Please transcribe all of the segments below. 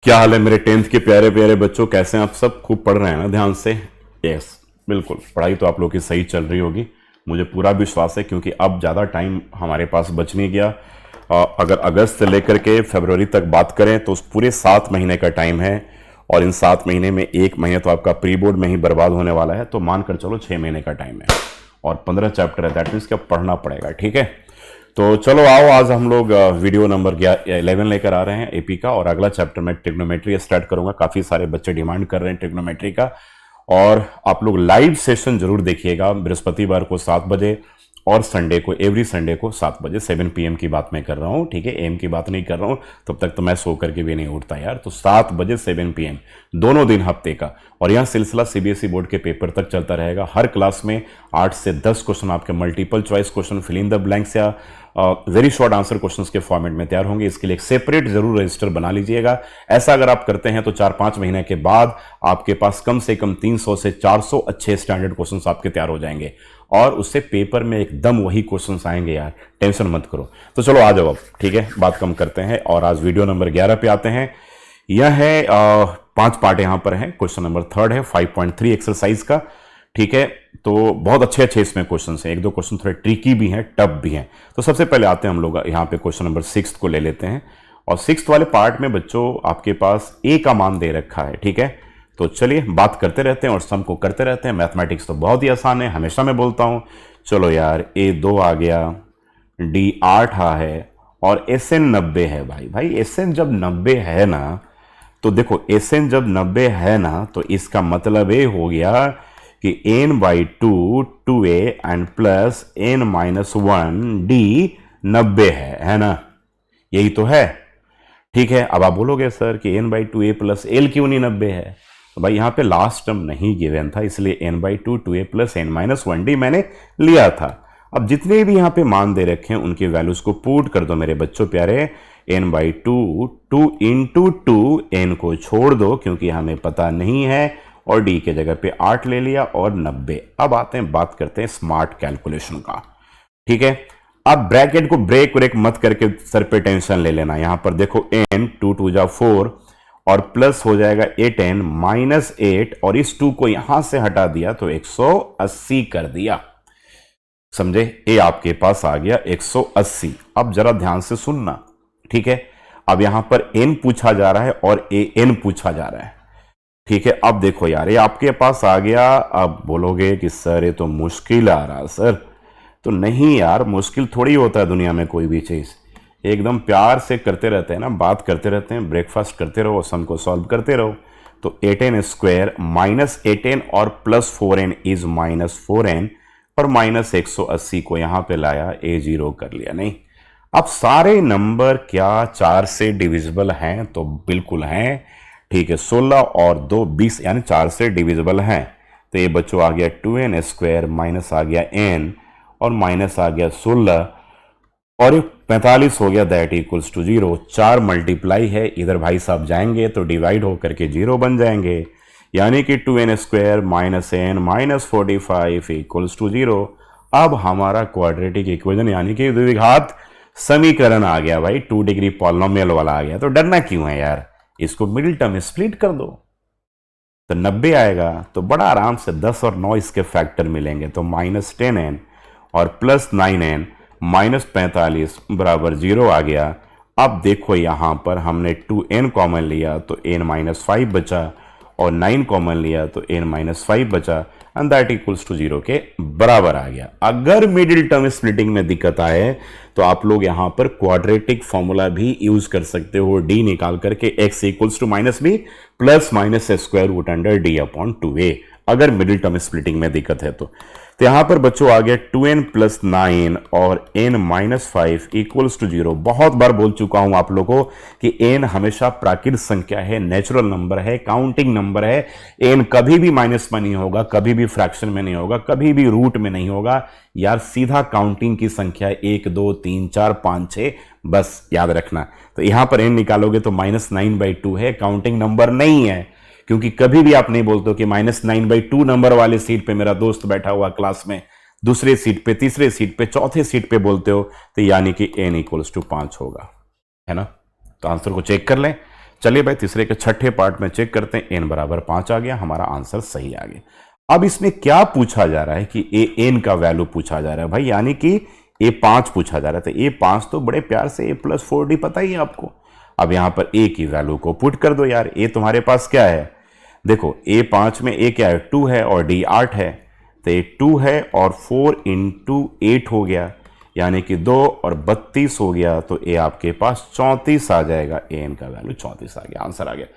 क्या हाल है मेरे 10th के प्यारे प्यारे बच्चों, कैसे हैं आप सब? खूब पढ़ रहे हैं ना ध्यान से? यस, बिल्कुल। पढ़ाई तो आप लोग की सही चल रही होगी, मुझे पूरा विश्वास है, क्योंकि अब ज़्यादा टाइम हमारे पास बच नहीं गया। अगर अगस्त से लेकर के फरवरी तक बात करें तो उस पूरे 7 महीने का टाइम है, और इन 7 महीने में 1 महीने तो आपका प्री बोर्ड में ही बर्बाद होने वाला है, तो मानकर चलो 6 महीने का टाइम है और 15 चैप्टर है। दैट मीन्स कि अब पढ़ना पड़ेगा, ठीक है? तो चलो आओ, आज हम लोग वीडियो नंबर 11 लेकर आ रहे हैं एपी का, और अगला चैप्टर मैं ट्रिग्नोमेट्री स्टार्ट करूंगा। काफ़ी सारे बच्चे डिमांड कर रहे हैं ट्रिग्नोमेट्री का, और आप लोग लाइव सेशन जरूर देखिएगा बृहस्पतिवार को 7 बजे और संडे को, एवरी संडे को 7 बजे 7 PM की बात मैं कर रहा हूँ, ठीक है? एम की बात नहीं कर रहा हूँ, तब तक तो मैं सो करके भी नहीं उठता यार। तो 7 बजे 7 PM दोनों दिन हफ्ते का, और यह सिलसिला सीबीएसई बोर्ड के पेपर तक चलता रहेगा। हर क्लास में 8 से 10 क्वेश्चन आपके multiple choice question, fill in the blanks या वेरी शॉर्ट आंसर क्वेश्चंस के फॉर्मेट में तैयार होंगे। इसके लिए एक सेपरेट जरूर रजिस्टर बना लीजिएगा। ऐसा अगर आप करते हैं तो 4-5 महीने के बाद आपके पास कम से कम 300 से 400 अच्छे स्टैंडर्ड क्वेश्चंस आपके तैयार हो जाएंगे, और उससे पेपर में एकदम वही क्वेश्चंस आएंगे यार, टेंशन मत करो। तो चलो आ जाओ अब, ठीक है? बात कम करते हैं और आज वीडियो नंबर 11 पे आते हैं। यह है 5 पार्ट यहां पर है। क्वेश्चन नंबर 3 है 5.3 एक्सरसाइज का, ठीक है? तो बहुत अच्छे अच्छे इसमें क्वेश्चन हैं, 1-2 क्वेश्चन थोड़े ट्रिकी भी हैं, टफ भी हैं। तो सबसे पहले आते हैं हम लोग यहाँ पे क्वेश्चन नंबर 6 को ले लेते हैं, और 6 वाले पार्ट में बच्चों आपके पास ए का मान दे रखा है, ठीक है? तो चलिए बात करते रहते हैं और सम को करते रहते हैं। मैथमेटिक्स तो बहुत ही आसान है, हमेशा मैं बोलता हूँ। चलो यार, ए 2 आ गया, डी 8 है, और एस एन 90 है। भाई एस एन जब 90 है ना, तो देखो एस एन जब 90 है ना, तो इसका मतलब ये हो गया कि n/2 2a and plus n-1 d 90 है ना? यही तो है, ठीक है? अब आप बोलोगे सर कि n/2a प्लस l क्यों नहीं 90 है? तो भाई यहाँ पे लास्ट टर्म नहीं गिवन था, इसलिए n/2 2a plus n-1 d मैंने लिया था। अब जितने भी यहाँ पे मान दे रखे हैं उनकी वैल्यूज को पुट कर दो मेरे बच्चों प्यारे। n/2 2 इंटू 2, n को छोड़ दो क्योंकि हमें पता नहीं है, और d के जगह पे 8 ले लिया, और 90। अब आते हैं, बात करते हैं स्मार्ट कैलकुलेशन का, ठीक है? अब ब्रैकेट को ब्रेक मत करके सर पे टेंशन ले लेना। यहां पर देखो n 2 2 जा 4, और प्लस हो जाएगा 8n माइनस 8, और इस 2 को यहां से हटा दिया तो 180 कर दिया, समझे? ए आपके पास आ गया 180। अब जरा ध्यान से सुनना, ठीक है? अब यहां पर n पूछा जा रहा है और an पूछा जा रहा है, ठीक है? अब देखो यार, ये आपके पास आ गया। अब बोलोगे कि सर ये तो मुश्किल आ रहा सर। तो नहीं यार, मुश्किल थोड़ी होता है दुनिया में कोई भी चीज़, एकदम प्यार से करते रहते हैं ना, बात करते रहते हैं, ब्रेकफास्ट करते रहो, सम को सॉल्व करते रहो। तो 8n स्क्वायर माइनस 8n और plus 4n is minus 4n, और माइनस 180 को यहाँ पे लाया, a0 कर लिया। नहीं, अब सारे नंबर क्या 4 से डिविजिबल हैं? तो बिल्कुल हैं, ठीक है? 16 और 2 20, यानी 4 से डिविजिबल हैं। तो ये बच्चों आ गया 2n स्क्वायर, माइनस आ गया n, और माइनस आ गया 16, और ये 45 हो गया, दैट इक्वल्स टू 0। 4 मल्टीप्लाई है, इधर भाई साहब जाएंगे तो डिवाइड होकर के 0 बन जाएंगे, यानी कि 2n square minus n minus 45 equals to 0। अब हमारा क्वाड्रेटिक इक्वेशन यानी कि द्विघात समीकरण आ गया भाई, 2 डिग्री पॉलिनोमियल वाला आ गया। तो डरना क्यों है यार, इसको मिडिल टर्म स्प्लिट कर दो, तो 90 आएगा। तो बड़ा आराम से 10 और 9 इसके फैक्टर मिलेंगे, तो माइनस 10n और प्लस 9n माइनस 45 बराबर 0 आ गया। अब देखो यहां पर हमने 2n कॉमन लिया तो n-5 बचा, और 9 कॉमन लिया तो n-5 बचा, एंड दैट इक्वल्स टू 0 के बराबर आ गया। अगर मिडिल टर्म स्प्लिटिंग में दिक्कत आए तो आप लोग यहां पर क्वाड्रेटिक फॉर्मूला भी यूज कर सकते हो, d निकाल करके x equals to minus b plus minus square root under d upon 2a, अगर मिडिल टर्म स्प्लिटिंग में दिक्कत है तो। यहां पर बच्चों आ गया 2n प्लस 9 और n-5 इक्वल्स टू 0। बहुत बार बोल चुका हूं आप लोगों को कि n हमेशा प्राकृत संख्या है, नेचुरल नंबर है, काउंटिंग नंबर है। n कभी भी माइनस में नहीं होगा, कभी भी फ्रैक्शन में नहीं होगा, कभी भी रूट में नहीं होगा यार, सीधा काउंटिंग की संख्या 1 2 3 4 5 6, बस याद रखना। तो यहां पर n निकालोगे तो -9/2 है, काउंटिंग नंबर नहीं है, क्योंकि कभी भी आप नहीं बोलते हो कि -9/2 नंबर वाले सीट पे मेरा दोस्त बैठा हुआ क्लास में, दूसरे सीट पे, तीसरे सीट पे, चौथे सीट पे बोलते हो, तो यानी कि n इक्वल्स टू 5 होगा, है ना? तो आंसर को चेक कर लें। चलिए भाई तीसरे के छठे पार्ट में चेक करते हैं। n बराबर 5 आ गया, हमारा आंसर सही आ गया। अब इसमें क्या पूछा जा रहा है कि an का वैल्यू पूछा जा रहा है भाई, यानी कि a5 पूछा जा रहा है। तो a5 तो बड़े प्यार से a+4d पता ही है आपको। अब यहां पर a की वैल्यू को पुट कर दो यार। a तुम्हारे पास क्या है, देखो a5 में a क्या है, 2 है और d 8 है। तो ये 2 है और 4 इंटू 8 हो गया, यानी कि 2 और 32 हो गया। तो ए आपके पास 34 आ जाएगा। an का वैल्यू 34 आ गया, आंसर आ गया।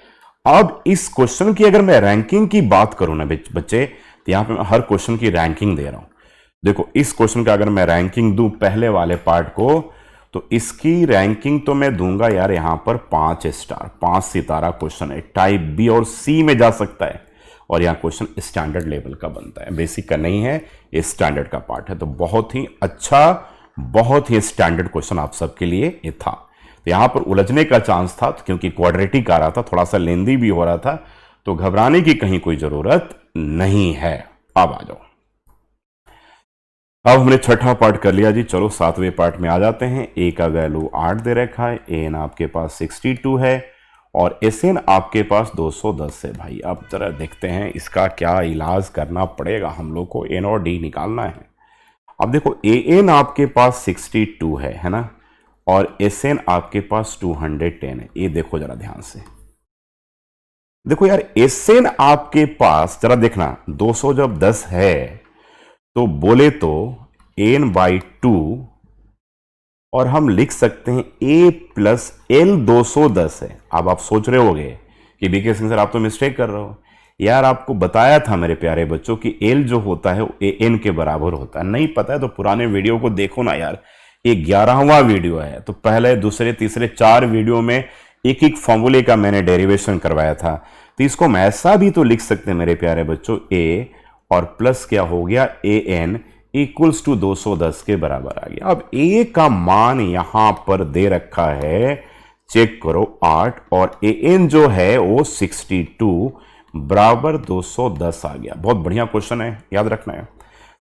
अब इस क्वेश्चन की अगर मैं रैंकिंग की बात करूं ना बच्चे, तो यहां पे मैं हर क्वेश्चन की रैंकिंग दे रहा हूं। देखो इस क्वेश्चन का अगर मैं रैंकिंग दूं पहले वाले पार्ट को, तो इसकी रैंकिंग तो मैं दूंगा यार यहां पर 5 स्टार, 5 सितारा क्वेश्चन है। टाइप बी और सी में जा सकता है, और यहाँ क्वेश्चन स्टैंडर्ड लेवल का बनता है, बेसिक का नहीं है, ये स्टैंडर्ड का पार्ट है। तो बहुत ही अच्छा, बहुत ही स्टैंडर्ड क्वेश्चन आप सबके लिए ये था। तो यहां पर उलझने का चांस था, क्योंकि क्वाड्रेटिक आ रहा था, थोड़ा सा लेंदी भी हो रहा था, तो घबराने की कहीं कोई जरूरत नहीं है। अब आ जाओ, अब हमने छठा पार्ट कर लिया जी। चलो सातवें पार्ट में आ जाते हैं। ए का वैल्यू 8 दे रखा है, एन आपके पास 62 है और एस एन आपके पास 210 है। भाई अब जरा देखते हैं इसका क्या इलाज करना पड़ेगा हम लोग को, एन और डी निकालना है। अब देखो ए एन आपके पास 62 है ना, और एस एन आपके पास 210 है। ये देखो जरा ध्यान से, देखो यार एस एन आपके पास जरा देखना, 200 जब 10 है तो बोले तो n बाई 2, और हम लिख सकते हैं a प्लस एल 210 है। अब आप सोच रहे होगे कि बीके सिंह सर आप तो मिस्टेक कर रहे हो यार, आपको बताया था मेरे प्यारे बच्चों कि l जो होता है वो an के बराबर होता है। नहीं पता है तो पुराने वीडियो को देखो ना यार, ये 11वां वीडियो है। तो पहले दूसरे तीसरे 4 वीडियो में एक एक फॉर्मूले का मैंने डेरिवेशन करवाया था। तो इसको हम ऐसा भी तो लिख सकते हैं मेरे प्यारे बच्चों, a और प्लस क्या हो गया an इक्वल्स टू 210 के बराबर आ गया। अब a का मान यहां पर दे रखा है, चेक करो 8, और an जो है वो 62 बराबर 210 आ गया। बहुत बढ़िया क्वेश्चन है, याद रखना है।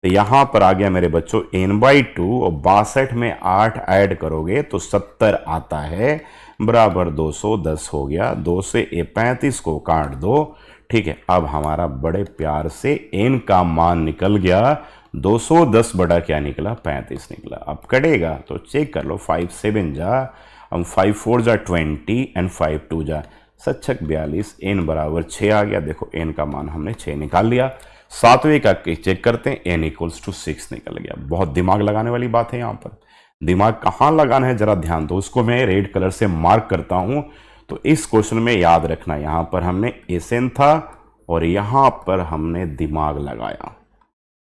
तो यहां पर आ गया मेरे बच्चों n बाई 2, और 62 में 8 ऐड करोगे तो 70 आता है, बराबर 210 हो गया। 2 से 35 को काट दो, ठीक है। अब हमारा बड़े प्यार से n का मान निकल गया 210 बड़ा क्या निकला, 35 निकला। अब कटेगा तो चेक कर लो, 5 7 जा, हम 5 4 जा 20 एंड 5 2 जा 7 42, n बराबर 6 आ गया। देखो n का मान हमने 6 निकाल लिया। सातवें का चेक करते हैं, n इक्वल्स टू 6 निकल गया। बहुत दिमाग लगाने वाली बात है यहाँ पर। दिमाग कहाँ लगाना है जरा ध्यान दो, उसको मैं रेड कलर से मार्क करता हूं। तो इस क्वेश्चन में याद रखना, यहां पर हमने एसएन था और यहां पर हमने दिमाग लगाया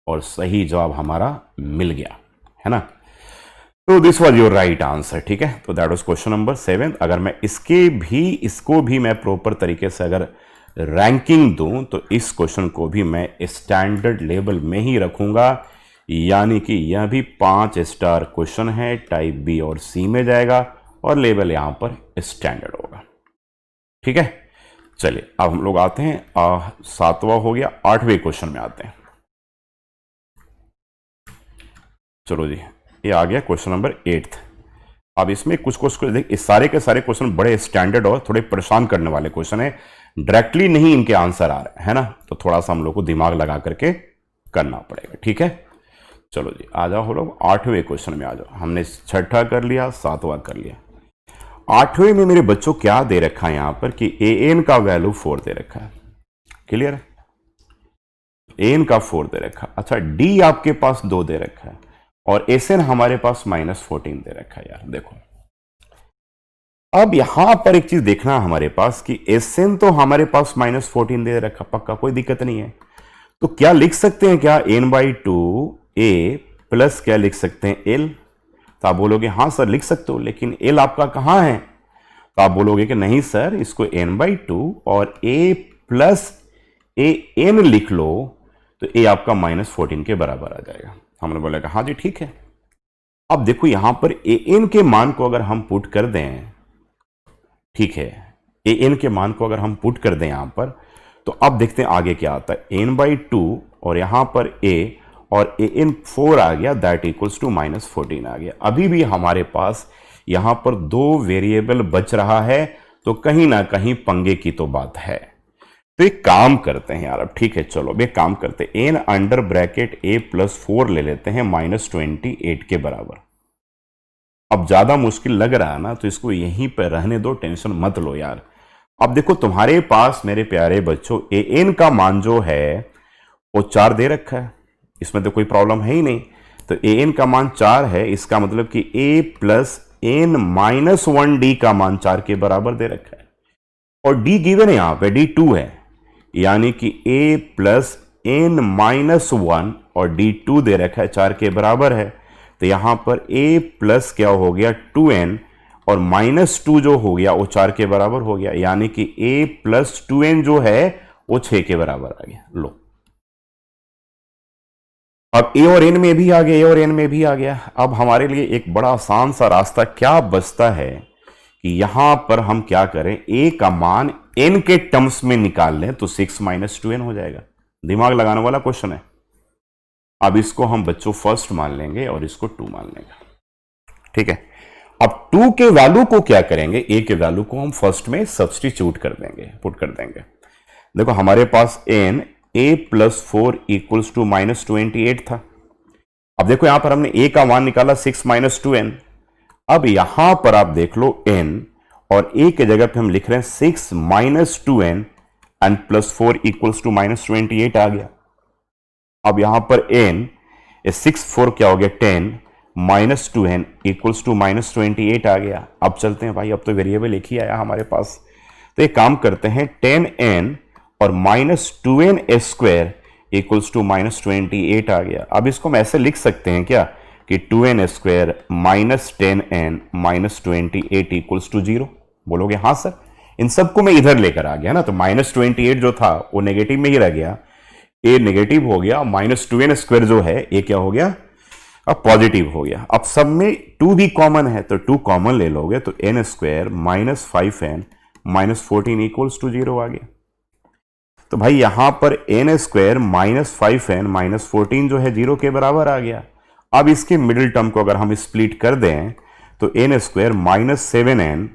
और सही जवाब हमारा मिल गया, है ना। तो this was your right answer, ठीक है। तो दैट वाज क्वेश्चन नंबर 7। अगर मैं इसको भी मैं प्रॉपर तरीके से अगर रैंकिंग दूं तो इस क्वेश्चन को भी मैं स्टैंडर्ड लेवल में ही रखूंगा, यानी कि यह भी 5 स्टार क्वेश्चन है, टाइप बी और सी में जाएगा और लेवल यहां पर स्टैंडर्ड होगा, ठीक है। चलिए अब हम लोग आते हैं, 7वां हो गया, 8वें क्वेश्चन में आते हैं। चलो जी, ये आ गया क्वेश्चन नंबर 8। अब इसमें कुछ क्वेश्चन देख, इस सारे के सारे क्वेश्चन बड़े स्टैंडर्ड और थोड़े परेशान करने वाले क्वेश्चन है, डायरेक्टली नहीं इनके आंसर आ रहे हैं ना, तो थोड़ा सा हम लोग को दिमाग लगा करके करना पड़ेगा, ठीक है। चलो जी आ जाओ, हम लोग 8वें क्वेश्चन में आ जाओ। हमने 6ठा कर लिया, 7वां कर लिया। 8वें में मेरे बच्चों क्या दे रखा है यहां पर कि an का वैल्यू 4 दे रखा है, क्लियर है। an का 4 दे रखा, अच्छा d आपके पास 2 दे रखा है और sn हमारे पास -14 दे रखा है। यार देखो अब यहां पर एक चीज देखना हमारे पास कि sn तो हमारे पास -14 दे रखा, पक्का कोई दिक्कत नहीं है। तो क्या लिख सकते हैं, क्या n/2 a प्लस क्या लिख सकते हैं l। तो आप बोलोगे हाँ सर लिख सकते हो, लेकिन l आपका कहां है। तो आप बोलोगे कि नहीं सर, इसको n/2 और a प्लस an लिख लो तो a आपका -14 के बराबर आ जाएगा। हमने बोला हाँ जी ठीक है। अब देखो यहां पर an के मान को अगर हम पुट कर दें, ठीक है, an के मान को अगर हम पुट कर दें यहां पर, तो अब देखते हैं आगे क्या आता है। n/2 और यहां पर a और an 4 आ गया, दैट इक्वल्स टू -14 आ गया। अभी भी हमारे पास यहां पर 2 वेरिएबल बच रहा है, तो कहीं ना कहीं पंगे की तो बात है। तो एक काम करते हैं यार, अब ठीक है चलो अब एक काम करते हैं, एन अंडर ब्रैकेट ए प्लस 4 ले लेते हैं -28 के बराबर। अब ज्यादा मुश्किल लग रहा है ना, तो इसको यहीं पर रहने दो, टेंशन मत लो यार। अब देखो तुम्हारे पास मेरे प्यारे बच्चों ए एन का मान जो है वो 4 दे रखा है, इसमें तो कोई प्रॉब्लम है ही नहीं। तो ए एन का मान 4 है, इसका मतलब कि ए प्लस एन माइनस 1 डी का मान 4 के बराबर दे रखा है। और डी गिवन है, यहां पे डी 2 है, यानी कि ए प्लस एन माइनस 1 और डी 2 दे रखा है 4 के बराबर है। तो यहां पर ए प्लस क्या हो गया 2n और -2 जो हो गया वो 4 के बराबर हो गया, यानी कि a प्लस 2n जो है वो 6 के बराबर आ गया। लो अब a और n में भी आ गया, a और n में भी आ गया। अब हमारे लिए एक बड़ा आसान सा रास्ता क्या बचता है कि यहां पर हम क्या करें, a का मान n के टर्म्स में निकाल लें तो 6 - 2n हो जाएगा। दिमाग लगाने वाला क्वेश्चन है। अब इसको हम बच्चों फर्स्ट मान लेंगे और इसको 2 मान लेंगे, ठीक है। अब 2 के वैल्यू को क्या करेंगे, a के वैल्यू को हम फर्स्ट में सब्सटीट्यूट कर देंगे, पुट कर देंगे। देखो हमारे पास n a plus 4 equals to -28 था। अब देखो यहां पर हमने a का मान निकाला 6 - 2n। अब यहां पर आप देख लो n और a के जगह पे हम लिख रहे हैं 6 - 2n and plus 4 equals to -28 आ गया। अब यहां पर n 6 4 क्या हो गया 10 -2n इक्वल्स टू -28 आ गया। अब चलते हैं भाई, अब तो वेरिएबल एक ही आया हमारे पास। तो एक काम करते हैं 10n और -2n स्क्वायर इक्वल्स टू -28 आ गया। अब इसको हम ऐसे लिख सकते हैं क्या कि 2n square -10n -28 equals to 0। बोलोगे हाँ सर, इन सबको मैं इधर लेकर आ गया ना, तो -28 जो था वो नेगेटिव में ही रह गया, ए नेगेटिव हो गया, -2n स्क्वायर जो है ए क्या हो गया अब पॉजिटिव हो गया। अब सब में 2 भी कॉमन है तो 2 कॉमन ले लोगे तो n square -5n -14 equals to 0 आ गया। तो भाई यहां पर n स्क्वायर -5n -14 जो है 0 के बराबर आ गया। अब इसके मिडिल टर्म को अगर हम स्प्लिट कर दें तो n square -7n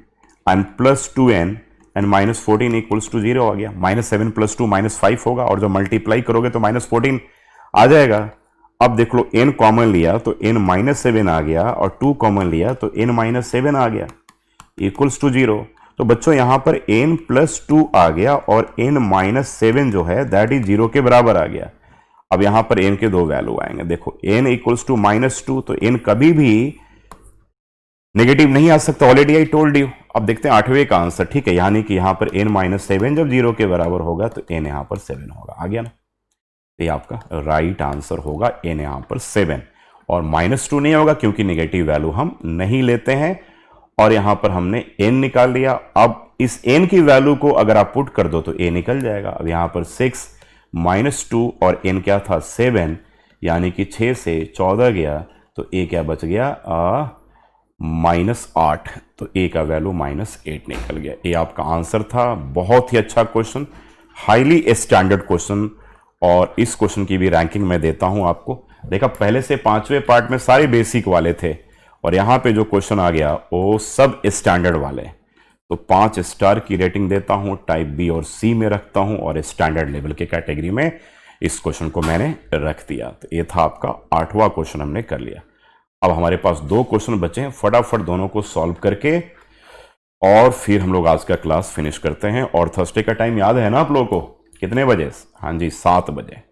and plus 2n and -14 equals to 0 आ गया। -7 + 2 -5 होगा और जो मल्टीप्लाई करोगे तो -14 आ जाएगा। अब देख लो n कॉमन लिया तो n -7 आ गया और 2 कॉमन लिया तो n -7 आ गया इक्वल्स टू 0। तो बच्चों यहां पर n + 2 आ गया और n -7 जो है दैट इज 0 के बराबर आ गया। अब यहां पर n के 2 वैल्यू आएंगे। देखो n इक्वल्स टू -2 तो n कभी भी नेगेटिव नहीं आ सकता, ऑलरेडी आई टोल्ड यू। अब देखते हैं 8वें का आंसर, ठीक है, यानी कि यहां पर n -7 जब 0 के बराबर होगा तो n यहां पर 7 होगा। आ गया ना, ये आपका राइट आंसर होगा, n यहां पर 7 और -2 नहीं होगा क्योंकि नेगेटिव वैल्यू हम नहीं लेते हैं। और यहां पर हमने n निकाल लिया। अब इस n की वैल्यू को अगर आप पुट कर दो तो a निकल जाएगा। अब यहां पर 6 -2 और n क्या था 7, यानी कि 6 से 14 गया तो a क्या बच गया -8, तो a का वैल्यू -8 निकल गया। ये आपका आंसर था। बहुत ही अच्छा क्वेश्चन, हाईली स्टैंडर्ड क्वेश्चन, और इस क्वेश्चन की भी रैंकिंग मैं देता हूं आपको। देखा पहले से 5वें पार्ट में सारे बेसिक वाले थे और यहां पे जो क्वेश्चन आ गया वो सब स्टैंडर्ड वाले, तो 5 स्टार की रेटिंग देता हूं। टाइप बी और सी में रखता हूं और स्टैंडर्ड लेवल के कैटेगरी में इस क्वेश्चन को मैंने रख दिया। तो ये था आपका 8वां क्वेश्चन, हमने कर लिया। अब हमारे पास 2 क्वेश्चन बचे हैं, फटाफट दोनों को सॉल्व करके और फिर हम लोग आज का क्लास फिनिश करते हैं। और थर्सडे का टाइम याद है ना आप लोगों को, कितने बजे? हाँ जी 7 बजे,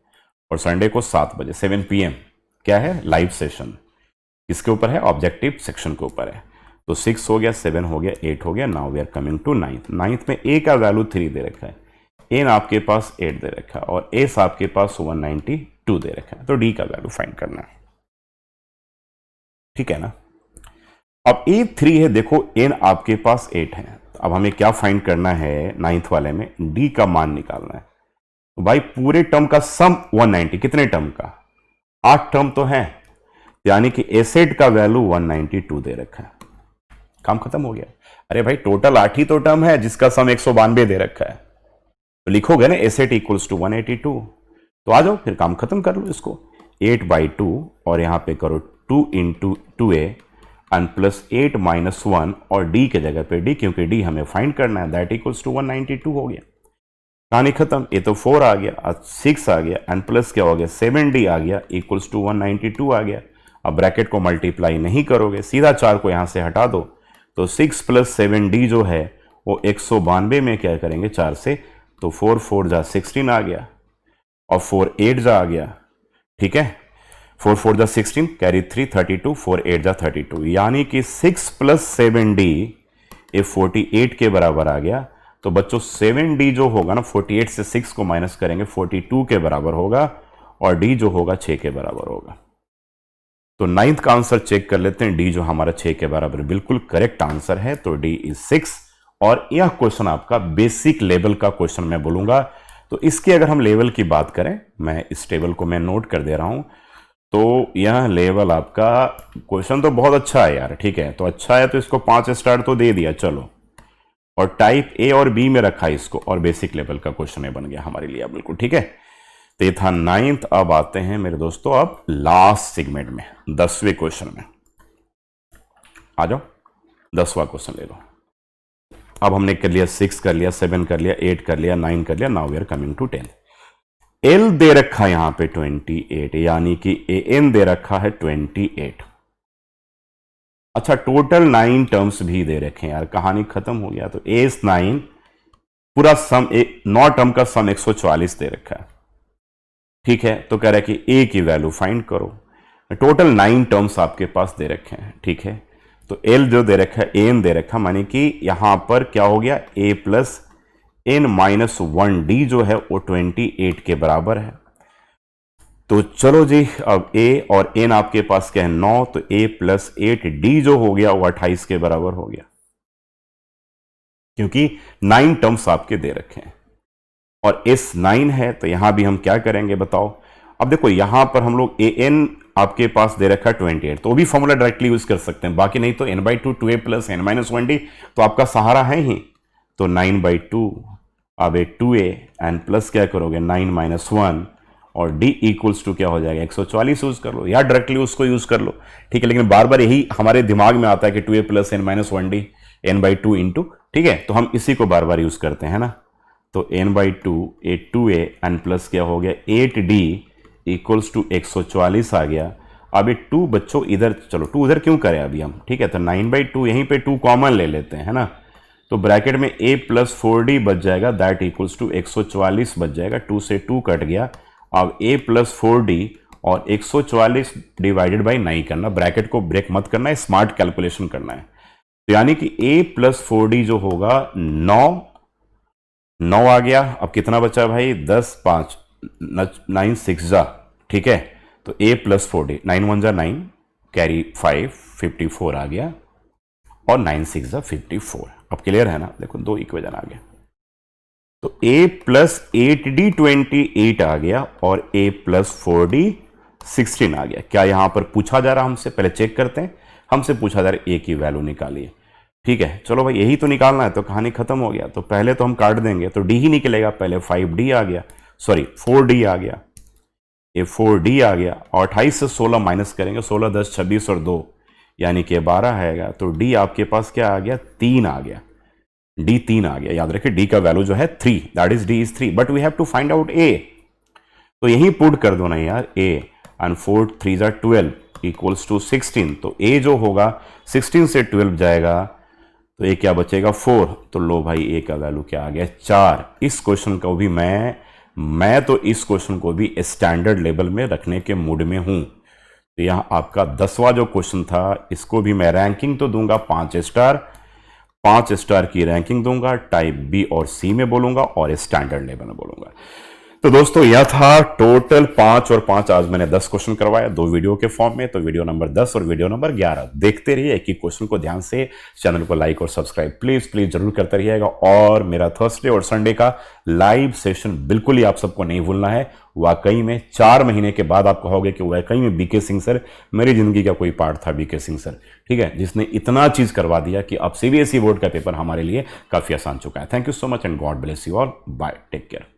और संडे को 7 बजे 7 PM क्या है लाइव सेशन। इसके ऊपर है, ऑब्जेक्टिव सेक्शन के ऊपर है। तो 6 हो गया, 7 हो गया, 8 हो गया। Now we are coming to 9th में a का वैल्यू 3 दे रखा है, n आपके पास 8 दे रखा है और s आपके पास 192 दे रखा है। तो d का वैल्यू फाइंड करना है, ठीक है ना। अब a 3 है, देखो n आपके पास 8 है। अब हमें क्या फाइंड करना है 9th वाले में, d का मान निकालना है। तो भाई पूरे टर्म का सम 190, कितने टर्म का? 8 टर्म तो है, यानी कि एसेट का वैल्यू 192 दे रखा है। काम खत्म हो गया। अरे भाई टोटल 8 ही तो टर्म है जिसका सम 192 दे रखा है, तो लिखोगे ना एसेट इक्वल्स टू 182। तो आ जाओ फिर काम खत्म कर लो इसको, 8/2 और यहां पे करो 2 × 2a एन प्लस 8 माइनस 1 और डी के जगह पे डी, क्योंकि डी हमें फाइंड करना है, दैट इक्वल्स टू 192 हो गया। कहानी खत्म। ये तो 4 आ गया, 6 आ गया, एन प्लस क्या हो गया 7d आ गया इक्वल्स टू 192 आ गया। अब ब्रैकेट को मल्टीप्लाई नहीं करोगे, सीधा 4 को यहां से हटा दो, तो 6 प्लस 7d जो है वो 192 में क्या करेंगे 4 से, तो 4 4 जा 16 आ गया और 4 8 जा आ गया। ठीक है, 4 4 जा 16 कैरी 3 32, 4 8 जा 32, यानी कि 6 प्लस 7d ये 48 के बराबर आ गया। तो बच्चों 7d जो होगा ना 48 से 6 को माइनस करेंगे 42 के बराबर होगा और d जो होगा 6 के बराबर होगा। तो 9th का आंसर चेक कर लेते हैं, डी जो हमारा 6 के बराबर बिल्कुल करेक्ट आंसर है, तो डी इज 6। और यह क्वेश्चन आपका बेसिक लेवल का क्वेश्चन मैं बोलूंगा। तो इसकी अगर हम लेवल की बात करें, मैं इस टेबल को मैं नोट कर दे रहा हूं, तो यह लेवल आपका क्वेश्चन तो बहुत अच्छा है यार। ठीक है, तो अच्छा है तो इसको 5 स्टार तो दे दिया, चलो। और टाइप ए और बी में रखा इसको, और बेसिक लेवल का क्वेश्चन बन गया हमारे लिए बिल्कुल। ठीक है, तो ये था 9th। अब आते हैं मेरे दोस्तों अब लास्ट सेगमेंट में, 10वें क्वेश्चन में। आ जाओ, 10वां क्वेश्चन ले लो। अब हमने कर लिया 6 कर लिया, 7 कर लिया, 8 कर लिया, 9 कर लिया, now we are coming to 10। L दे रखा यहां पे 28, यानी कि ए एन दे रखा है 28। अच्छा, टोटल 9 टर्म्स भी दे रखे हैं यार, कहानी खत्म हो गया। तो एस 9 पूरा सम 9 टर्म का सम 144 दे रखा है। ठीक है, तो कह रहा है कि ए की वैल्यू फाइंड करो। टोटल 9 टर्म्स आपके पास दे रखे हैं। ठीक है, तो एल जो दे रखा है, एन दे रखा, माने कि यहां पर क्या हो गया, ए प्लस एन माइनस 1d जो है वो 28 के बराबर है। तो चलो जी, अब ए और एन आपके पास क्या है 9, तो ए प्लस 8d जो हो गया वो 28 के बराबर हो गया, क्योंकि 9 टर्म्स आपके दे रखे हैं। और एस 9 है, तो यहां भी हम क्या करेंगे बताओ। अब देखो यहां पर हम लोग ए एन आपके पास दे रखा है 28, तो वो भी फॉर्मूला डायरेक्टली यूज कर सकते हैं, बाकी नहीं तो n/2 2a plus n minus 1d तो आपका सहारा है ही। तो 9/2 अब 2a एन प्लस क्या करोगे 9 माइनस 1 और d इक्वल्स टू क्या हो जाएगा 144 यूज कर लो, या डायरेक्टली उसको यूज कर लो। ठीक है, लेकिन बार बार यही हमारे दिमाग में आता है कि 2a plus n minus 1d n/2 into. ठीक है, तो हम इसी को बार बार यूज करते हैं ना। तो n/2 2a एन प्लस क्या हो गया 8d इक्वल्स टू 144 आ गया। अब ये 2 बच्चों इधर, चलो 2 उधर क्यों करें अभी हम। ठीक है, तो 9/2 यहीं पे 2 कॉमन ले लेते हैं, है ना। तो ब्रैकेट में a प्लस 4d बच जाएगा, दैट इक्वल्स टू 144 बच जाएगा, 2 से 2 कट गया। अब a प्लस 4d और 144 डिवाइडेड बाई 9 करना, ब्रैकेट को ब्रेक मत करना है, स्मार्ट कैलकुलेशन करना है। तो यानी कि a प्लस 4d जो होगा 9 आ गया। अब कितना बचा भाई 10 5 9 6 जा। ठीक है, तो a प्लस 4d 9 1 जा 9 कैरी 5 54 आ गया और 9 6 जा 54। अब क्लियर है ना, देखो 2 इक्वेशन आ गया। तो a प्लस 8d 28 आ गया और a प्लस 4d 16 आ गया। क्या यहां पर पूछा जा रहा हमसे, पहले चेक करते हैं, हमसे पूछा जा रहा है a की वैल्यू निकालिए। ठीक है, चलो भाई यही तो निकालना है, तो कहानी खत्म हो गया। तो पहले तो हम काट देंगे, तो d ही निकलेगा, पहले 5d आ गया, सॉरी 4d आ गया, ये 4d आ गया और 28 से 16 माइनस करेंगे, 16 10 26 और 2 यानी कि 12 आएगा। तो d आपके पास क्या आ गया 3 आ गया, d 3 आ गया। याद रखिए d का वैल्यू जो है 3, that is d is 3, but we have to find out a। तो यही पुट कर दो ना यार, a एंड 4 3 जा 12 इक्वल्स टू 16। तो a जो होगा 16 से 12 जाएगा, तो a क्या बचेगा 4। तो लो भाई a का वैल्यू क्या आ गया 4। इस क्वेश्चन को भी मैं तो इस क्वेश्चन को भी स्टैंडर्ड लेवल में रखने के मूड में हूं। तो यहाँ आपका 10वां जो क्वेश्चन था, इसको भी मैं रैंकिंग तो दूंगा 5 स्टार, 5 स्टार की रैंकिंग दूंगा, टाइप बी और सी में बोलूंगा और स्टैंडर्ड लेवल में बोलूंगा। तो दोस्तों यह था टोटल 5 और 5, आज मैंने 10 क्वेश्चन करवाया 2 वीडियो के फॉर्म में। तो वीडियो नंबर 10 और वीडियो नंबर 11 देखते रहिए, एक ही क्वेश्चन को ध्यान से, चैनल को लाइक और सब्सक्राइब प्लीज जरूर करते रहिएगा। और मेरा थर्सडे और संडे का लाइव सेशन बिल्कुल ही आप सबको नहीं भूलना है। वाकई में 4 महीने के बाद आप कहोगे कि वाकई में बीके सिंह सर मेरी जिंदगी का कोई पार्ट था, बीके सिंह सर, ठीक है, जिसने इतना चीज करवा दिया कि अब सीबीएसई बोर्ड का पेपर हमारे लिए काफी आसान चुका है। Thank you so much and God bless you all, bye, take care.